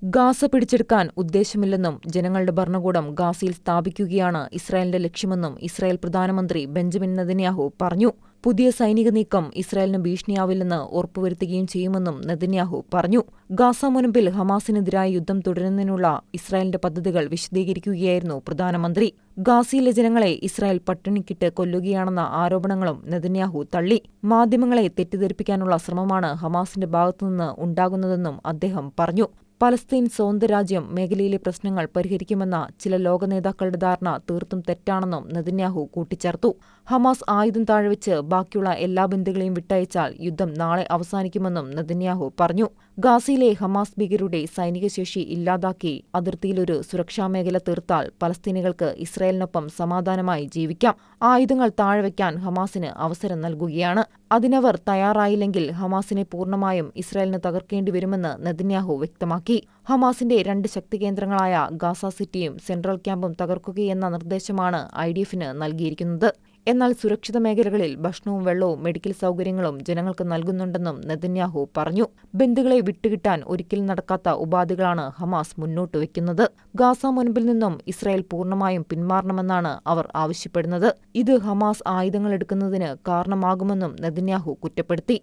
Gaza പിടിച്ചെടുക്കാൻ ഉദ്ദേശമില്ലെന്നും ജനങ്ങളുടെ ഭരണകൂടം ഗാസയിൽ സ്ഥാപിക്കുകയാണ് ഇസ്രായേലിന്റെ ലക്ഷ്യമെന്നും ഇസ്രായേൽ പ്രധാനമന്ത്രി ബെഞ്ചമിൻ നെതന്യാഹു പറഞ്ഞു. പുതിയ സൈനിക നീക്കം ഇസ്രായേലിന് ഭീഷണിയാവില്ലെന്ന് ഉറപ്പുവരുത്തുകയും ചെയ്യുമെന്നും നെതന്യാഹു പറഞ്ഞു. ഗാസ മുനമ്പിൽ ഹമാസിനെതിരായ യുദ്ധം തുടരുന്നതിനുള്ള ഇസ്രായേലിന്റെ പദ്ധതികൾ വിശദീകരിക്കുകയായിരുന്നു പ്രധാനമന്ത്രി. ഗാസയിലെ ജനങ്ങളെ ഇസ്രായേൽ പട്ടിണിക്കിട്ട് കൊല്ലുകയാണെന്ന ആരോപണങ്ങളും നെതന്യാഹു തള്ളി. മാധ്യമങ്ങളെ തെറ്റിദ്ധരിപ്പിക്കാനുള്ള ശ്രമമാണ് ഹമാസിന്റെ ഭാഗത്തുനിന്ന് ഉണ്ടാകുന്നതെന്നും അദ്ദേഹം പറഞ്ഞു. പലസ്തീൻ സ്വതന്ത്ര രാജ്യം മേഖലയിലെ പ്രശ്നങ്ങൾ പരിഹരിക്കുമെന്ന ചില ലോക നേതാക്കളുടെ ധാരണ തീർത്തും തെറ്റാണെന്നും നെതന്യാഹു കൂട്ടിച്ചേർത്തു. ഹമാസ് ആയുധം താഴ്വെച്ച് ബാക്കിയുള്ള എല്ലാ ബന്ദികളെയും വിട്ടയച്ചാൽ യുദ്ധം നാളെ അവസാനിക്കുമെന്നും നെതന്യാഹു പറഞ്ഞു. ഗാസയിലെ ഹമാസ് ഭീകരരുടെ സൈനിക ശേഷി ഇല്ലാതാക്കി അതിർത്തിയിലൊരു സുരക്ഷാമേഖല തീർത്താൽ പലസ്തീനികൾക്ക് ഇസ്രായേലിനൊപ്പം സമാധാനമായി ജീവിക്കാം. ആയുധങ്ങൾ താഴ്വെക്കാൻ ഹമാസിന് അവസരം നൽകുകയാണ്. അതിനവർ തയ്യാറായില്ലെങ്കിൽ ഹമാസിനെ പൂർണ്ണമായും ഇസ്രായേലിന് തകർക്കേണ്ടിവരുമെന്ന് നെതന്യാഹു വ്യക്തമാക്കി. ഹമാസിന്റെ 2 ശക്തികേന്ദ്രങ്ങളായ ഗാസ സിറ്റിയും സെൻട്രൽ ക്യാമ്പും തകർക്കുകയെന്ന നിർദ്ദേശമാണ് IDFന് നൽകിയിരിക്കുന്നത്. എന്നാൽ സുരക്ഷിത മേഖലകളിൽ ഭക്ഷണവും വെള്ളവും മെഡിക്കൽ സൗകര്യങ്ങളും ജനങ്ങൾക്ക് നൽകുന്നുണ്ടെന്നും നെതന്യാഹു പറഞ്ഞു. ബന്ദികളെ വിട്ടുകിട്ടാൻ ഒരിക്കലും നടക്കാത്ത ഉപാധികളാണ് ഹമാസ് മുന്നോട്ടുവെക്കുന്നത്. ഗാസ മുനമ്പിൽ നിന്നും ഇസ്രായേൽ പൂർണ്ണമായും പിന്മാറണമെന്നാണ് അവർ ആവശ്യപ്പെടുന്നത്. ഇത് ഹമാസ് ആയുധങ്ങളെടുക്കുന്നതിന് കാരണമാകുമെന്നും നെതന്യാഹു കുറ്റപ്പെടുത്തി.